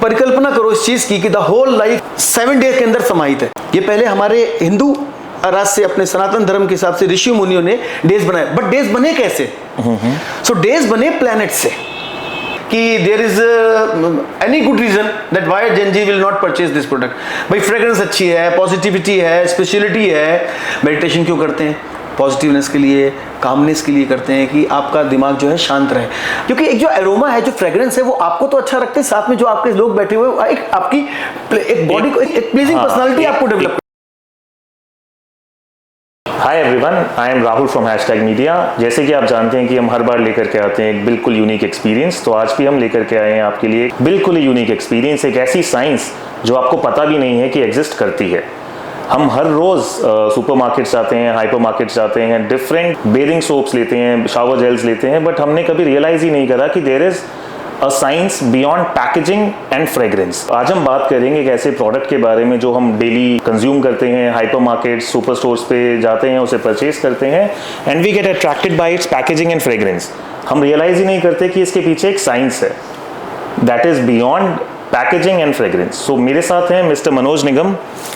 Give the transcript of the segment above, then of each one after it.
परिकल्पना करो इस चीज की कि द होल लाइफ 7 डेज के अंदर समाहित है। ये पहले हमारे हिंदू राज से, अपने सनातन धर्म के हिसाब से ऋषि मुनियों ने डेज बनाए, बट डेज बने कैसे? सो डेज बने प्लैनेट से, कि there is any good reason that why gen Z will not purchase this product. भाई फ्रेग्रेंस अच्छी है, पॉजिटिविटी है, स्पेशलिटी है। मेडिटेशन क्यों करते हैं? पॉजिटिवनेस के लिए, कामनेस के लिए करते हैं कि आपका दिमाग जो है शांत रहे, क्योंकि एक जो एरोमा है, जो फ्रेग्रेंस है, वो आपको तो अच्छा रखते हैं, साथ में जो आपके लोग बैठे हुए एक आपकी एक बॉडी को एक प्लीजिंग पर्सनालिटी आपको develop. Hi everyone, I am Rahul from #media. जैसे कि आप जानते हैं कि हम हर बार लेकर के आते हैं एक बिल्कुल यूनिक एक्सपीरियंस, तो आज भी हम लेकर के आए हैं आपके लिए बिल्कुल ही यूनिक एक्सपीरियंस, एक ऐसी साइंस जो आपको पता भी नहीं है कि एग्जिस्ट करती है। हम हर रोज़ सुपरमार्केट्स जाते हैं, हाइपर मार्केट्स जाते हैं, डिफरेंट बेदिंग सोप्स लेते हैं, शावर जेल्स लेते हैं, बट हमने कभी रियलाइज़ ही नहीं करा कि there is a science beyond packaging and fragrance. आज हम बात करेंगे एक ऐसे प्रोडक्ट के बारे में जो हम डेली कंज्यूम करते हैं, हाइपर मार्केट, सुपर स्टोर्स पे जाते हैं, उसे परचेज करते हैं, and we get attracted by its packaging and fragrance. हम रियलाइज ही नहीं करते कि इसके पीछे एक साइंस है that is beyond packaging and fragrance. So मेरे साथ हैं mister Manoj Nigam,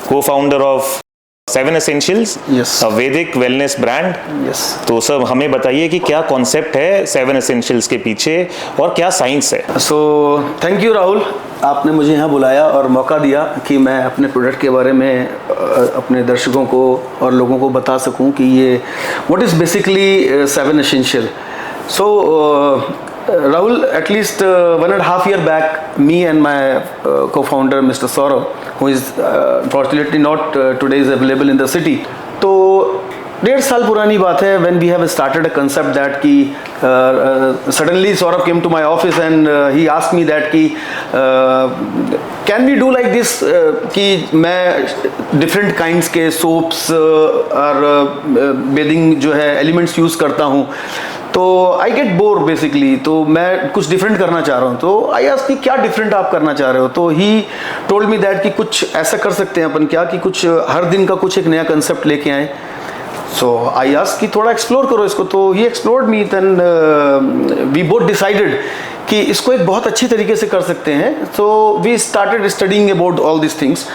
co founder of 7 Essentials, Yes. A Vedic wellness brand. Yes. तो सर हमें बताइए कि क्या कॉन्सेप्ट है 7 Essentials के पीछे और क्या साइंस है? सो थैंक यू राहुल, आपने मुझे यहाँ बुलाया और मौका दिया कि मैं अपने प्रोडक्ट के बारे में अपने दर्शकों को और लोगों को बता सकूं कि ये what is basically 7 Essential। So Rahul, at least 1.5 years back, me and my co-founder Mr. Saurav, who is unfortunately not today is available in the city, तो 1.5 साल पुरानी बात है when we have started a concept that कि suddenly Saurav came to my office and he asked me that कि can we do like this, कि मैं different kinds के soaps और bathing जो है elements use करता हूँ, तो आई गेट बोर बेसिकली, तो मैं कुछ डिफरेंट करना चाह रहा हूँ। तो आई आस्क्ड कि क्या डिफरेंट आप करना चाह रहे हो? तो ही टोल्ड मी दैट कि कुछ ऐसा कर सकते हैं अपन क्या, कि कुछ हर दिन का कुछ एक नया कंसेप्ट लेके आए। सो आई आस्क्ड कि थोड़ा एक्सप्लोर करो इसको। तो he explored me, then we both decided कि इसको एक बहुत अच्छी तरीके से कर सकते हैं। So we started studying about all this things.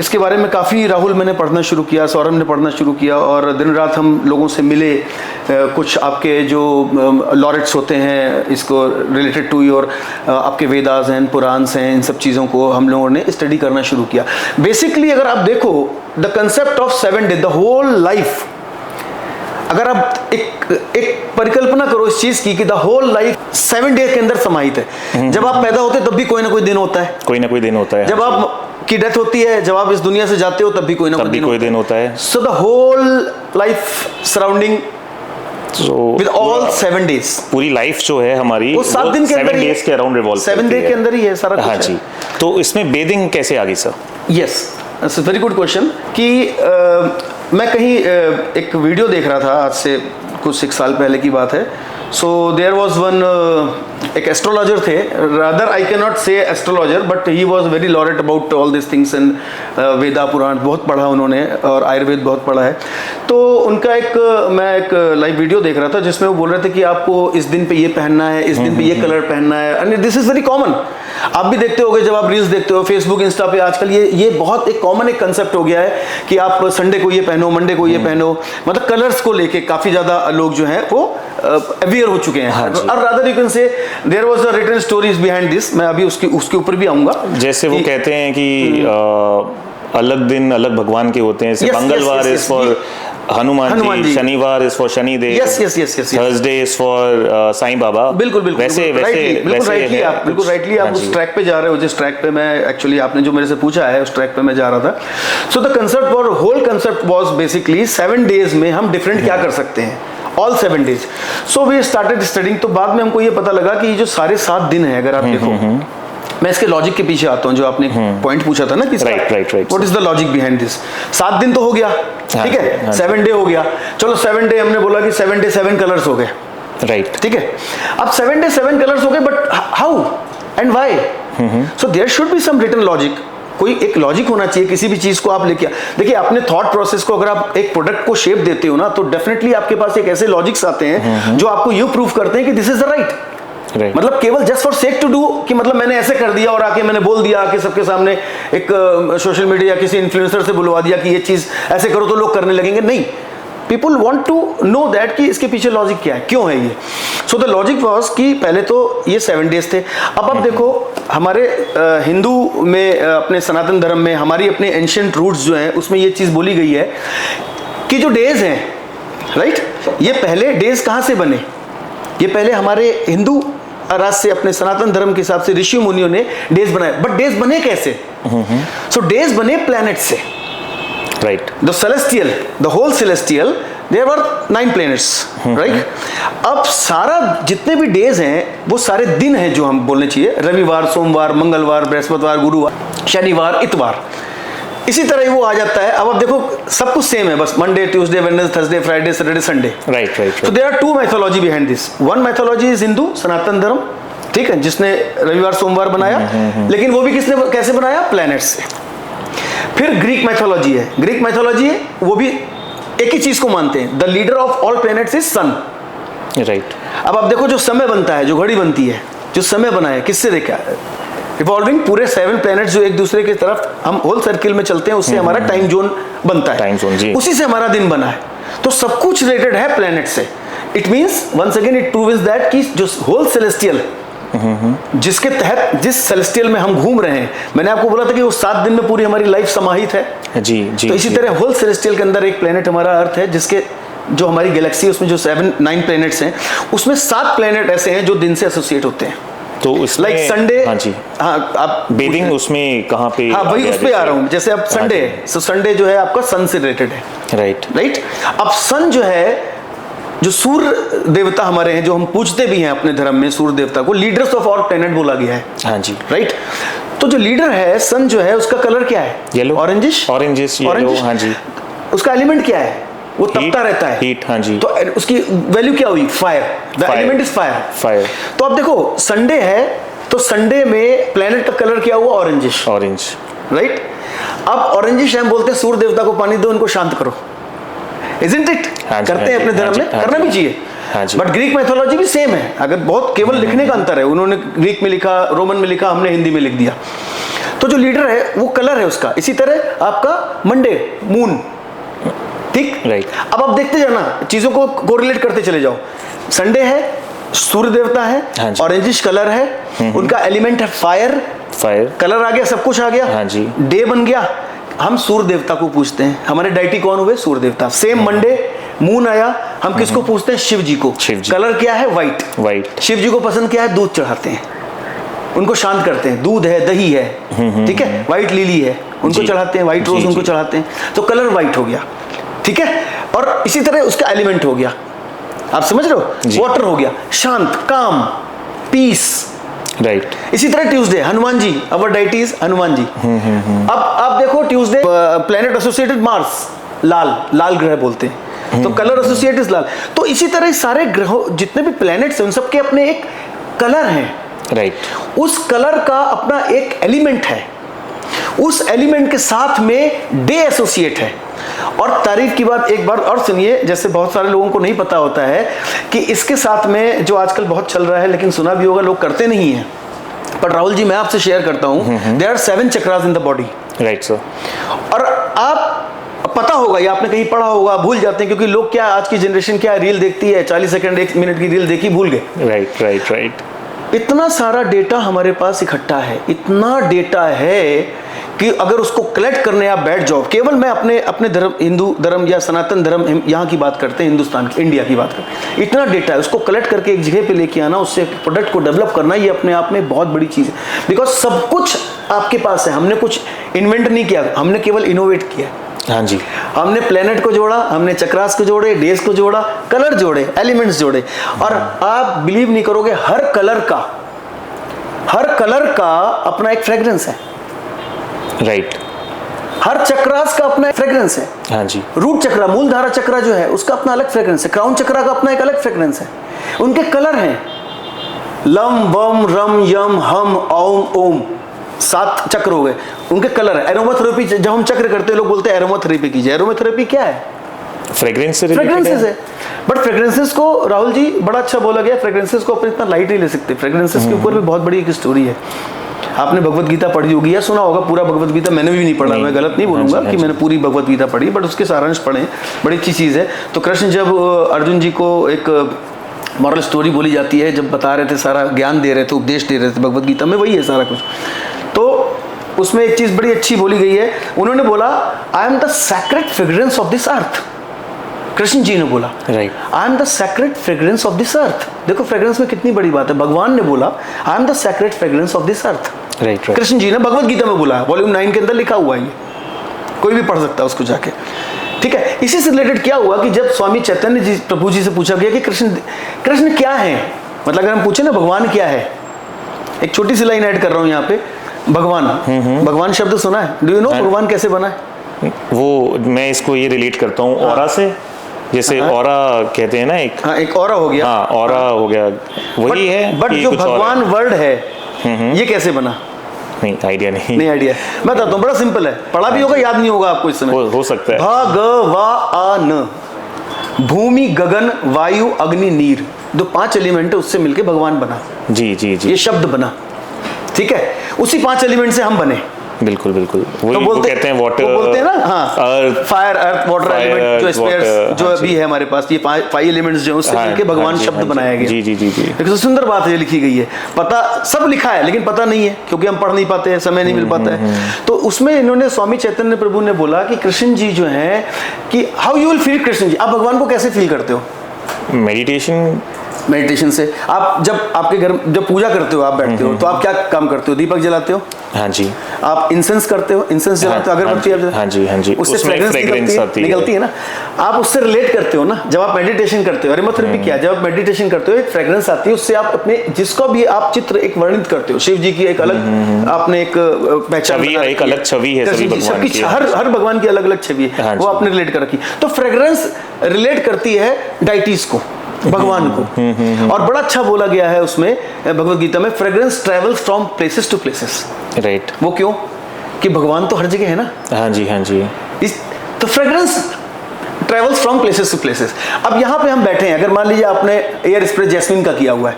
इसके बारे में काफ़ी राहुल मैंने पढ़ना शुरू किया, सौरभ ने पढ़ना शुरू किया, और दिन रात हम लोगों से मिले। कुछ आपके जो लॉरेट्स होते हैं इसको रिलेटेड टू योर आपके वेदास हैं, पुराण्स हैं, इन सब चीज़ों को हम लोगों ने स्टडी करना शुरू किया। बेसिकली अगर आप देखो the concept of 7 days, the whole life, अगर आप एक परिकल्पना करो इस चीज की कि द होल लाइफ 7 डेज के अंदर समाहित है। जब आप पैदा होते हैं तब भी कोई ना कोई दिन होता है, कोई ना कोई दिन होता है। जब आप की डेथ होती है, जब आप इस दुनिया से जाते हो, तब भी कोई ना कोई दिन होता है। So the whole life surrounding with all 7 days, पूरी लाइफ जो है हमारी वो 7 दिन के अंदर, 7 डेज के अराउंड रिवॉल्व 7 डे के अंदर ही है सारा कुछ। हाँ जी। तो इसमें बेदिंग कैसे आ गई sir? Yes, that's a very good question. कि मैं कहीं एक वीडियो देख रहा था, आज से कुछ 6 साल पहले की बात है। सो देयर वॉज वन, एक एस्ट्रोलॉजर थे, rather I can not say astrologer, but he was very laureate about all this things and Veda Purana बहुत पढ़ा उन्होंने, और आयुर्वेद बहुत पढ़ा है। तो उनका मैं एक लाइव वीडियो देख रहा था जिसमें वो बोल रहे थे कि आपको इस दिन पे ये पहनना है, इस दिन पे ये कलर पहनना है, and this is very common. आप भी देखते होगे जब आप रील्स देखते हो फेसबुक इंस्टा पे, आजकल ये बहुत एक कॉमन एक कंसेप्ट हो गया है कि आप संडे को ये पहनो, मंडे को ये पहनो, मतलब कलर्स को लेके काफी ज्यादा लोग जो हैं वो अवेयर हो चुके हैं। और rather you can say there was a written stories behind this, मैं अभी उसके ऊपर भी आऊंगा। जैसे वो कहते हैं कि अलग दिन अलग भगवान के होते हैं, जैसे मंगलवार इज फॉर हनुमान जी, शनिवार is for Shanidev, Thursday is for Sai Baba. बिल्कुल वैसे राइटली आप उस ट्रैक पे जा रहे हो जिस ट्रैक पे मैं एक्चुअली आपने जो मेरे से पूछा है उस ट्रैक पे मैं जा रहा था। सो द कंसेप्ट और whole concept was basically 7 days में हम डिफरेंट क्या कर सकते हैं, all 7 days. So we started studying. तो बाद में हमको ये पता लगा कि ये जो सारे 7 दिन है, अगर आप देखो, मैं इसके लॉजिक के पीछे आता हूँ, जो आपने पॉइंट पूछा था ना कि what is the logic behind this. 7 दिन तो हो गया, ठीक है, 7 डे हो गया, चलो 7 डे हमने बोला कि 7 डे 7 कलर्स हो गए, राइट, ठीक है। अब 7 डे 7 कलर्स हो गए, but how and why? So there should be some written logic, कोई एक लॉजिक होना चाहिए किसी भी चीज को आप लेके। देखिए अपने थॉट प्रोसेस को अगर आप एक प्रोडक्ट को शेप देते हो ना, तो डेफिनेटली आपके पास एक ऐसे लॉजिक्स आते हैं जो आपको ये प्रूव करते हैं कि this is the right. Right. मतलब केवल just for sake to do, कि मतलब मैंने ऐसे कर दिया और आके मैंने बोल दिया आके सबके सामने, एक सोशल मीडिया या किसी इन्फ्लुएंसर से बुलवा दिया कि ये चीज ऐसे करो तो लोग करने लगेंगे। नहीं, people want to know that कि इसके पीछे लॉजिक क्या है, क्यों है ये। सो द लॉजिक वॉज कि पहले तो ये 7 डेज थे। अब आप देखो हमारे हिंदू में, अपने सनातन धर्म में, हमारी अपने एंशियंट रूट्स जो हैं उसमें ये चीज़ बोली गई है कि जो डेज हैं, राइट, ये पहले डेज कहाँ से बने? ये पहले हमारे हिंदू राज से, अपने सनातन धर्म के हिसाब से ऋषि मुनियों ने डेज बनाए। बट डेज बने कैसे? सो डेज बने प्लैनेट से, right. The celestial, the whole celestial, there were 9 planets, right. अब सारा जितने भी डेज हैं वो सारे दिन हैं जो हम बोलने चाहिए, रविवार, सोमवार, मंगलवार, बृहस्पतिवार, गुरुवार, शनिवार, इतवार, इसी तरह वो आ जाता है। अब आप देखो सब कुछ सेम है, बस Monday, Tuesday, Wednesday, Thursday, Friday, Saturday, Sunday, right right. तो there are 2 mythology behind this. One mythology is Hindu Sanatan Dharma, ठीक है, जिसने रविवार सोमवार बनाया, लेकिन वो भी किसने कैसे बनाया? प्लैनेट से। फिर ग्रीक मैथोलॉजी है, ग्रीक मैथोलॉजी है, वो भी एक ही चीज को मानते हैं, the leader of all planets is sun, right. अब आप देखो जो समय बनता है, जो घड़ी बनती है, जो समय बना है, किससे देखा? रिवॉल्विंग पूरे 7 प्लैनेट्स जो एक दूसरे की तरफ हम होल सर्किल में चलते हैं, उससे हमारा टाइम जोन बनता है, टाइम जोन, जी। उसी से हमारा दिन बना है। तो सब कुछ रिलेटेड है प्लैनेट से। It means once again it proves that कि जो होल सेलेस्टियल, जिसके तहत जिस सेलेस्टियल में हम घूम रहे हैं, मैंने आपको बोला था कि वो 7 दिन में पूरी हमारी लाइफ समाहित है, जी जी। तो इसी तरह होल सेलेस्टियल के अंदर एक प्लेनेट हमारा अर्थ है, जिसके जो हमारी गैलेक्सी उसमें जो 9 प्लैनेट्स हैं, उसमें 7 प्लैनेट ऐसे हैं जो दिन से एसोसिएट होते हैं। तो उसमें लाइक संडे, हाँ जी, हाँ आप बेदिंग उसमें कहाँ पे? हाँ वही उस पे आ रहा हूँ। जैसे अब संडे है, सो संडे जो है आपका सन से रिलेटेड है, राइट राइट। अब सन जो है, जो सूर्य देवता हमारे हैं, जो हम पूजते भी हैं अपने धर्म में, सूर्य देवता को लीडर्स ऑफ ऑल प्लैनेट बोला गया है, हाँ जी, राइट। तो जो लीडर है सन जो है, उसका कलर क्या है? येलो, ऑरेंजिश, ऑरेंजिश येलो, हाँ जी। उसका एलिमेंट क्या है? वो तपता रहता है, हीट, हाँ जी। तो उसकी वैल्यू क्या हुई? Fire, the element is fire, fire. तो अब देखो संडे है, तो संडे में प्लैनेट का कलर क्या हुआ? Orangish, orange, right. अब ऑरेंजिश हम बोलते हैं सूर्य देवता को पानी दो, उनको शांत करो, इजंट इट? करते हैं अपने धर्म में, करना भी चाहिए। बट ग्रीक मैथोलॉजी भी सेम है, अगर बहुत केवल लिखने का अंतर है, उन्होंने ग्रीक में लिखा, रोमन में लिखा, हमने हिंदी में लिख दिया। तो जो लीडर है वो कलर है उसका। इसी तरह आपका मंडे मून, ठीक, राइट। अब आप देखते जाना, चीजों को कोरिलेट करते चले जाओ। संडे है, सूर्य देवता है, ऑरेंजिश कलर है, उनका एलिमेंट है फायर, फायर कलर आ गया, सब कुछ आ गया, हाँ जी। डे बन गया, हम सूर्य देवता को पूछते हैं, हमारे डाइटी कौन हुए? सूर्य देवता। सेम मंडे मून आया, हम किसको पूछते हैं? शिव जी को। शिव जी। कलर क्या है? White, white. शिव जी को पसंद क्या है? दूध चढ़ाते हैं, उनको शांत करते हैं, दूध है, दही है, ठीक है, व्हाइट लिली है, उनको चढ़ाते हैं, व्हाइट रोज उनको चढ़ाते हैं, तो कलर व्हाइट हो गया, ठीक है। और इसी तरह उसका एलिमेंट हो गया, आप समझ रहे हो? वाटर हो गया, शांत, काम, पीस, राइट। इसी तरह Tuesday, Hanuman ji, our deity is Hanuman ji. अब आप देखो ट्यूसडे प्लैनेट एसोसिएटेड मार्स, लाल, लाल ग्रह बोलते हैं, तो कलर एसोसिएटेड इज लाल। तो इसी तरह सारे ग्रहों, जितने भी प्लैनेट्स हैं, उन सबके अपने एक कलर हैं, राइट। उस कलर का अपना एक एलिमेंट है, उस एलिमेंट के साथ में डे एसोसिएट है। और तारीफ की बात एक बार और सुनिए, जैसे बहुत सारे लोगों को नहीं पता होता है कि इसके साथ में जो आजकल बहुत चल रहा है, लेकिन सुना भी होगा, लोग करते नहीं हैं, पर राहुल जी मैं आपसे शेयर करता हूं, there are 7 chakras in the body, right sir. और आप पता होगा या आपने कहीं पढ़ा होगा, भूल जाते हैं, क्योंकि लोग क्या, आज की जनरेशन क्या रील देखती है, 40 सेकंड 1 मिनट की रील देखी, भूल गए। Right right right. इतना सारा डेटा हमारे पास इकट्ठा है, इतना डेटा है कि अगर उसको कलेक्ट करने आप बैठ जाओ, केवल मैं अपने धर्म, हिंदू धर्म या सनातन धर्म यहाँ की बात करते हैं, हिंदुस्तान की, इंडिया की बात करते हैं, इतना डेटा है, उसको कलेक्ट करके एक जगह पे लेके आना, उससे प्रोडक्ट को डेवलप करना, ये अपने आप में बहुत बड़ी चीज़ है। बिकॉज सब कुछ आपके पास है, हमने कुछ इन्वेंट नहीं किया, हमने केवल इनोवेट किया। हाँ जी। हमने प्लेनेट को जोड़ा, हमने चक्रास को जोड़े, डेज को जोड़ा, कलर जोड़े, एलिमेंट्स जोड़े, और आप बिलीव नहीं करोगे, हर कलर का अपना एक फ्रेग्रेंस है, राइट। हर चक्रास का अपना एक फ्रेग्रेंस है। हाँ जी। रूट चक्रा, मूलधारा चक्रा जो है, उसका अपना अलग फ्रेग्रेंस है, क्राउन चक्रा का अपना एक अलग फ्रेग्रेंस है, उनके कलर हैं, लम वम रम यम हम ओम ओम, 7 चक्र हो गए, उनके कलर है। एरोमाथेरेपी जब हम चक्र करते हैं, लोग बोलते हैं एरोमाथेरेपी कीजिए, एरोमाथेरेपी क्या है? फ्रेग्रेंस से फ्रेग्रेंसेस है, बट फ्रेग्रेंसेस को राहुल जी बड़ा अच्छा बोला गया, फ्रेग्रेंसेस को अपन इतना लाइट नहीं ले सकते। फ्रेग्रेंसेस के ऊपर भी बहुत बड़ी एक स्टोरी है। आपने भगवत गीता पढ़ी होगी या सुना होगा पूरा भगवत गीता, मैंने भी नहीं पढ़ा, मैं गलत नहीं बोलूंगा कि मैंने पूरी भगवत गीता पढ़ी, बट उसके सारांश पढ़े, बड़ी अच्छी चीज़ है। तो कृष्ण जब अर्जुन जी को एक मॉरल स्टोरी बोली जाती है, जब बता रहे थे, सारा ज्ञान दे रहे थे, उपदेश दे रहे थे, भगवत गीता में वही है सारा कुछ। तो उसमें एक चीज़ बड़ी अच्छी बोली गई है, उन्होंने बोला I am the sacred fragrance of this earth. Krishna ji ने बोला right, I am the sacred fragrance of this earth. देखो फ्रेग्रेंस में कितनी बड़ी बात है, भगवान ने बोला I am the sacred fragrance of this earth. Right, Krishna ji ने भगवत गीता में बोला, वॉल्यूम 9 के अंदर लिखा हुआ है, ये कोई भी पढ़ सकता है उसको जाके, ठीक है। इसी से रिलेटेड क्या हुआ कि जब स्वामी चैतन्य जी प्रभु जी से पूछा गया कि कृष्ण क्या है, मतलब अगर हम पूछे ना भगवान क्या है, एक छोटी सी लाइन ऐड कर रहा हूँ यहाँ पे, भगवान, भगवान शब्द सुना है, डू यू नो भगवान कैसे बना है? वो मैं इसको ये रिलेट करता हूँ ऑरा से, जैसे ऑरा कहते हैं ना, एक ऑरा हो गया, हाँ ऑरा हो गया, वही है। बट जो भगवान वर्ड है ये कैसे बना? नहीं आइडिया नहीं आइडिया। मैं बताता हूँ, बड़ा सिंपल है, पढ़ा भी होगा, याद नहीं होगा आपको इस समय। हो सकता है। भगवान, भूमि गगन वायु अग्नि नीर, जो 5 एलिमेंट है उससे मिलके भगवान बना। जी जी जी, ये शब्द बना, ठीक है। उसी 5 एलिमेंट से हम बने। बिल्कुल बिल्कुल, वही तो बोलते कहते हैं वाटर, बोलते हैं ना, हाँ, फायर अर्थ वाटर एलिमेंट, जो स्पेयर्स जो अभी है हमारे पास, ये 5 एलिमेंट्स जो उससे मिलके भगवान शब्द बनाया गया। जी जी जी जी, एक तो सुंदर बात है लिखी गई है, पता सब लिखा है लेकिन पता नहीं है, क्योंकि हम पढ़ नहीं पाते हैं, समय नहीं मिल पाता है। तो उसमें इन्होंने स्वामी चैतन्य प्रभु ने बोला कि कृष्ण जी जो है कि how you will feel Krishna ji, आप भगवान को कैसे फील करते हो? मेडिटेशन से। आप जब आपके घर जब पूजा करते हो, आप बैठते हो, तो आप क्या काम करते हो? दीपक जलाते हो? हाँ जी। आप इंसेंस करते हो? इंसेंस जलाते हो, अगरबत्ती? हाँ जी हाँ जी, उससे फ्रेग्रेंस निकलती है ना, आप उससे रिलेट करते हो ना। जब आप मेडिटेशन करते हो, एरोमेथेरेपी क्या, जब आप मेडिटेशन करते हो एक फ्रेग्रेंस आती है, उससे आप अपने जिसको भी आप चित्र एक वर्णित करते हो, शिव जी की एक अलग आपने एक पहचान, एक अलग छवि है सभी भगवान की, हर भगवान की अलग अलग छवि है, वो आपने रिलेट कर रखी। तो फ्रेग्रेंस रिलेट करती है डाइटीज को, भगवान को। और बड़ा अच्छा बोला गया है उसमें भगवत गीता में, fragrance travels from places to places. Right, वो क्यों? कि भगवान तो हर जगह है ना। हाँ जी हाँ जी, तो fragrance travels from places to places. अब यहाँ पे हम बैठे हैं, अगर मान लीजिए आपने एयर स्प्रे जैस्मिन का किया हुआ है,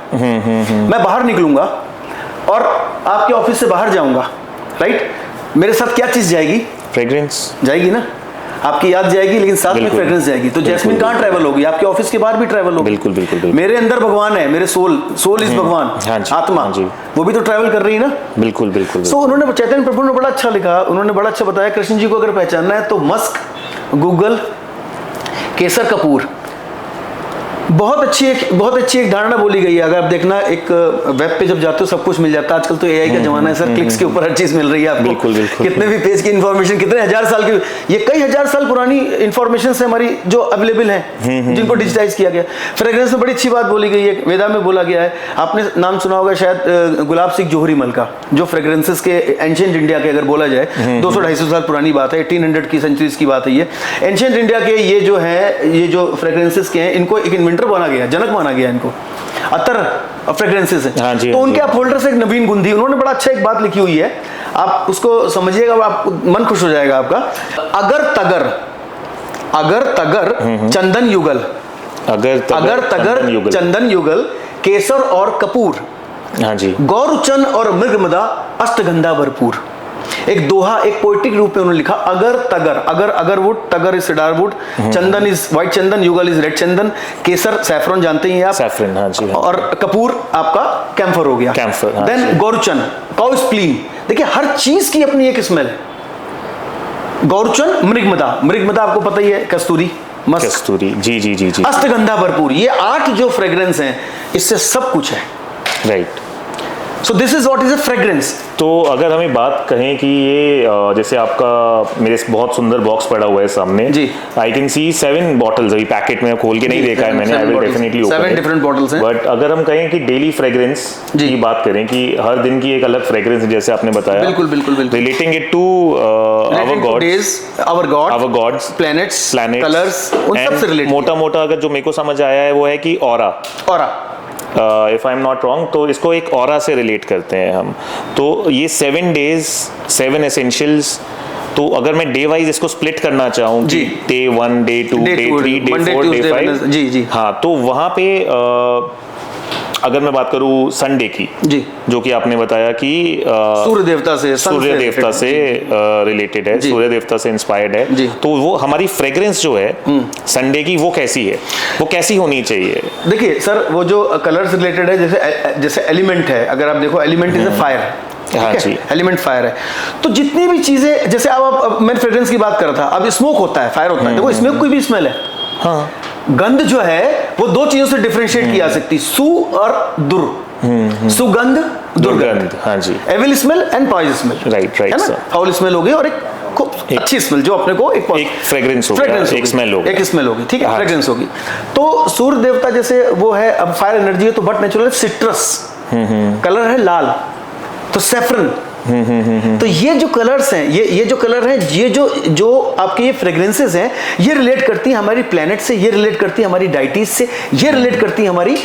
मैं बाहर निकलूंगा और आपके ऑफिस से बाहर जाऊंगा, राइट, मेरे साथ क्या चीज जाएगी? फ्रेग्रेंस जाएगी ना, आपकी याद जाएगी, लेकिन साथ में फ्रेग्रेंस जाएगी। तो जैस्मिन कहाँ ट्रैवल होगी? आपके ऑफिस के बाहर भी ट्रैवल होगी। बिल्कुल बिल्कुल, मेरे अंदर भगवान है, मेरे सोल इज भगवान, आत्मा, वो भी तो ट्रैवल कर रही है ना। बिल्कुल बिल्कुल। सो उन्होंने, चैतन्य प्रभु ने बड़ा अच्छा लिखा, उन्होंने बड़ा अच्छा बताया, कृष्ण जी को अगर पहचानना है तो मस्क, गूगल, केसर, कपूर, बहुत अच्छी एक धारणा बोली गई है। अगर आप देखना, एक वेब पे जब जाते हो सब कुछ मिल जाता है, आजकल तो एआई का जमाना है सर, क्लिक्स के ऊपर हर चीज मिल रही है आपको। बिल्कुल बिल्कुल, कितने भी पेज की इंफॉर्मेशन, कितने हजार साल की, ये कई हजार साल पुरानी इंफॉर्मेशन से हमारी जो अवेलेबल है, जिनको डिजिटाइज किया गया। फ्रेग्रेंस में बड़ी अच्छी बात बोली गई है, वेदा में बोला गया है। आपने नाम सुना होगा शायद गुलाब सिंह जोहरी मल का, जो फ्रेग्रेंसेस के एंशिएंट इंडिया के अगर बोला जाए 200-250 साल पुरानी बात है, 1800 की सेंचुरीज की बात है ये। एंशिएंट इंडिया के ये जो है, ये जो फ्रेग्रेंसेस के हैं, इनको एक इन्वेंटर बना गया, जनक माना गया इनको, अतर फ्रेग्रेंसेस है। हाँ जी, तो उनके आप फोल्डर से एक नवीन गुंदी, उन्होंने बड़ा अच्छा एक बात लिखी हुई है, आप उसको समझिएगा, आप मन खुश हो जाएगा आपका। अगर तगर चंदन युगल, अगर तगर चंदन युगल, केसर और कपूर, हाँ जी, गौरचन और मृगमदा, अष्टगंधा भरपूर। एक दोहा, एक पोएटिक रूप में उन्होंने लिखा, अगर तगर, agar wood, tagar is cedar wood, chandan is white chandan, युगल is red chandan, kesar saffron जानते हैं आप, सैफरन, हाँ जी, और कपूर आपका कैम्फर हो गया, कैम्फर, हाँ, देन गौरचन, काउ स्प्लीन। देखिए हर चीज की अपनी एक स्मेल है। गौरचन, मृगमदा आपको पता ही है, कस्तूरी, मस्क, कस्तूरी, जी जी जी जी, अष्टगंधा भरपूर। ये 8 जो फ्रेग्रेंस हैं, इससे सब कुछ है, right. So this is what is a fragrance. तो अगर हमें बात कहें कि ये जैसे आपका मेरे बहुत सुंदर बॉक्स पड़ा हुआ है सामने जी, आई कैन सी 7 बॉटल्स, अभी पैकेट में खोल के नहीं देखा है मैंने, I will definitely open 7 different bottles हैं। बट अगर हम कहें कि डेली फ्रेग्रेंस की बात करें कि हर दिन की एक अलग फ्रेग्रेंस, जैसे आपने बताया, बिल्कुल बिल्कुल बिल्कुल, relating it to our gods, planets, colours, उन सब से रिलेटेड मोटा अगर जो मेरे को समझ आया है वो है कि aura, if I am not wrong, तो इसको एक ऑरा से रिलेट करते हैं हम। तो ये 7 डेज 7 एसेंशियल्स, तो अगर मैं डे वाइज इसको स्प्लिट करना चाहूँ जी, day 1, day 2, day 3, day 4, day 5, जी जी, हाँ, तो वहाँ पे अगर मैं बात करूँ संडे की, जी, जो कि आपने बताया कि सूर्य देवता से रिलेटेड है, सूर्य देवता से इंस्पायर्ड है, तो वो हमारी फ्रेग्रेंस जो है संडे की वो कैसी है, वो कैसी होनी चाहिए? देखिए सर, वो जो कलर से रिलेटेड है, जैसे एलिमेंट है, अगर आप देखो एलिमेंट इज अ फायर, हाँ जी, एलिमेंट फायर है, तो जितनी भी चीजें, जैसे अब मैं फ्रेग्रेंस की बात कर रहा था, अब स्मोक होता है, फायर होता है, देखो स्मोक कोई भी स्मेल है, हाँ, गंध जो है वो दो चीजों से डिफरेंशिएट की जा सकती है, सु और दुर, सुगंध, दुर्गंध, हाँ जी, evil smell and poison smell, right, है ना, फाउल स्मेल होगी और एक खूब अच्छी स्मेल जो अपने को एक फ्रेग्रेंस होगी, एक स्मेल होगी, एक स्मेल होगी, ठीक है, फ्रेग्रेंस होगी। तो सूर्य देवता जैसे वो है, अब फायर एनर्जी है, तो बट नेचुरल सिट्रस कलर है, लाल, तो सैफरन, तो ये जो कलर्स हैं, ये जो कलर हैं, ये जो आपके ये फ्रेग्रेंसेस हैं, ये रिलेट करती हैं हमारी प्लैनेट से, ये रिलेट करती हैं हमारी डाइटीज से, ये रिलेट करती हैं हमारी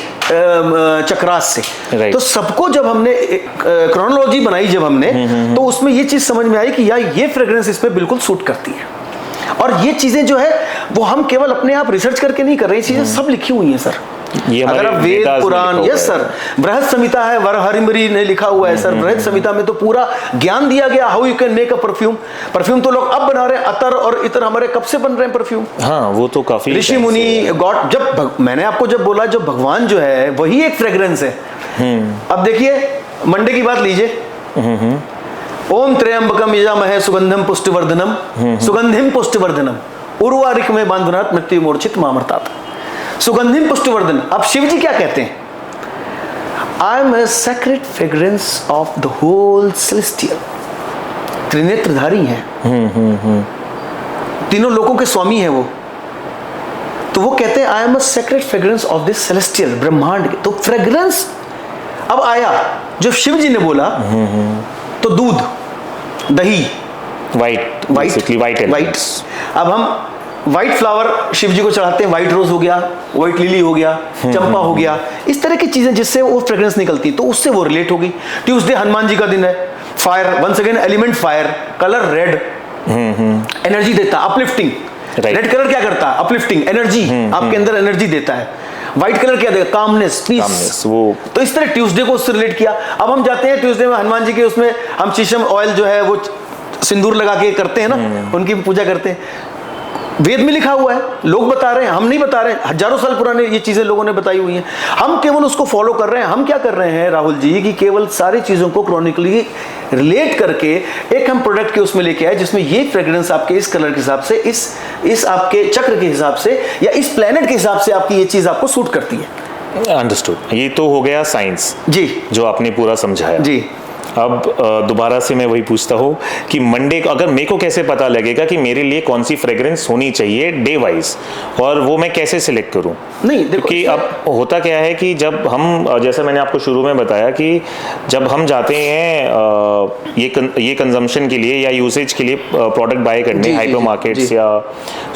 चक्रास से। तो सबको जब हमने क्रोनोलॉजी बनाई जब हमने, तो उसमें ये चीज समझ में आई कि यार ये फ्रेग्रेंस इस पे बिल्कुल सूट करती है। और ये चीजें जो है वो हम केवल अपने आप रिसर्च करके नहीं कर रहे, ये चीजें सब लिखी हुई हैं सर। अगर आप वेद पुराण, यस सर, बृहद संहिता है, वरहरिमरी ने लिखा हुआ है सर, बृहद संहिता में तो पूरा ज्ञान दिया गया, how you can make a perfume तो लोग अब बना रहे हैं, अतर और इतर हमारे कब से बन रहे हैं परफ्यूम। हाँ, वो तो काफी ऋषि मुनि गॉड, जब मैंने आपको जब बोला जब भगवान जो है वही एक फ्रेग्रेंस है। अब देखिए मंडे की बात लीजिए, ओम त्र्यंबकम यजामहे सुगंधम पुष्टिवर्धनम सुगंधिम पुष्टिवर्धनम उर्वारिक में बांधनात् मृत्यु मूर्छित मामर्तात, सुगंधिम पुष्टिवर्धन। अब शिव जी क्या कहते हैं? I am a secret fragrance of the whole celestial, त्रिनेत्रधारी हैं, तीनों लोकों के स्वामी हैं वो, तो वो कहते हैं I am a secret fragrance of this celestial, ब्रह्मांड के। तो फ्रेग्रेंस अब आया जो शिव जी ने बोला, तो दूध, दही, वाइट, अब हम व्हाइट फ्लावर शिव जी को चढ़ाते हैं, व्हाइट रोज हो गया, व्हाइट लिली हो गया, चंपा हो गया, इस तरह की चीजें जिससे वो फ्रेग्रेंस निकलती है, तो उससे वो रिलेट होगी। ट्यूसडे हनुमान जी का दिन है, fire, once again element fire, colour red, energy देता है, अपलिफ्टिंग। रेड कलर क्या करता है? अपलिफ्टिंग, एनर्जी, आपके अंदर एनर्जी देता है। व्हाइट कलर क्या देगा? Calmness, peace. वो तो इस तरह ट्यूसडे को उससे रिलेट किया। अब हम जाते हैं ट्यूसडे में हनुमान जी के, उसमें हम शीशम ऑयल जो है वो सिंदूर लगा के करते हैं ना, उनकी पूजा करते हैं। वेद में लिखा हुआ है, लोग बता रहे हैं, हम नहीं बता रहे हैं, हजारों साल पुराने ये चीजें लोगों ने बताई हुई हैं, हम केवल उसको फॉलो कर रहे हैं। हम क्या कर रहे हैं राहुल जी, कि केवल सारी चीजों को क्रॉनिकली रिलेट करके एक हम प्रोडक्ट के उसमें लेके आए, जिसमें ये फ्रेग्रेंस आपके इस कलर के हिसाब से, इस आपके चक्र के हिसाब से, या इस प्लेनेट के हिसाब से आपकी ये चीज आपको सूट करती है। अंडरस्टूड। ये तो हो गया साइंस जी, जो आपने पूरा समझाया जी। अब दोबारा से मैं वही पूछता हूँ कि मंडे को अगर मेरे को कैसे पता लगेगा कि मेरे लिए कौन सी फ्रेग्रेंस होनी चाहिए डे वाइज, और वो मैं कैसे सिलेक्ट करूँ? नहीं देखो, कि अब होता क्या है कि जब हम, जैसे मैंने आपको शुरू में बताया कि जब हम जाते हैं ये कंजम्पशन के लिए या यूसेज के लिए प्रोडक्ट बाय करने हाइपर मार्केट्स या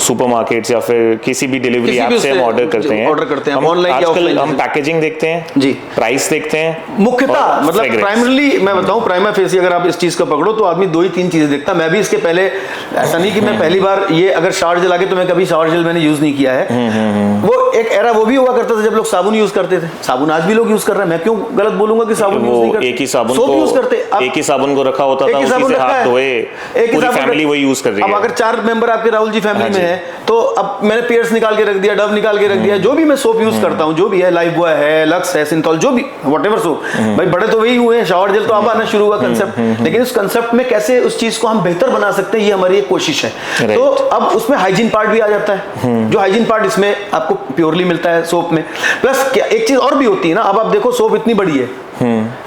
सुपर मार्केट्स या फिर किसी भी डिलीवरी ऐप से हम ऑर्डर करते हैं ऑनलाइन, आजकल हम पैकेजिंग देखते हैं जी, प्राइस देखते हैं, मुख्यतः मतलब प्राइमरली मैं बताऊं, प्राइमा फेसी अगर आप इस चीज को पकड़ो तो आदमी दो ही तीन चीजें देखता है। मैं भी इसके पहले, ऐसा नहीं कि मैं पहली बार ये अगर शावर जेल आगे, तो मैं कभी शावर जेल मैंने यूज नहीं किया है। वो एक एरा वो भी हुआ करता था जब लोग साबुन यूज करते थे, साबुन आज भी लोग यूज कर रहे हैं, मैं क्यों गलत बोलूंगा कि साबुन यूज नहीं करते, एक ही साबुन को यूज करते, एक ही साबुन को रखा होता था, उसी से हाथ धोए, पूरी फैमिली वही यूज कर रही है। अब अगर 4 मेंबर आपके राहुल जी फैमिली में है, तो अब मैंने पियर्स निकाल के रख दिया, डव निकाल के रख दिया, जो भी मैं सोप यूज करता हूँ, जो भी है, लाइफ बॉय है, लक्स है, सिंथॉल, जो भी व्हाटएवर सोप, भाई बड़े तो वही हुए हैं, शावर जेल तो अब आना शुरू हुआ कंसेप्ट, लेकिन उस कंसेप्ट में कैसे उस चीज को हम बेहतर बना सकते हैं, ये हमारी एक कोशिश है। तो अब उसमें हाइजीन पार्ट भी आ जाता है, जो हाइजीन पार्ट इसमें आपको प्योरली मिलता है सोप में। प्लस क्या एक चीज और भी होती है ना, अब आप देखो सोप इतनी बड़ी है,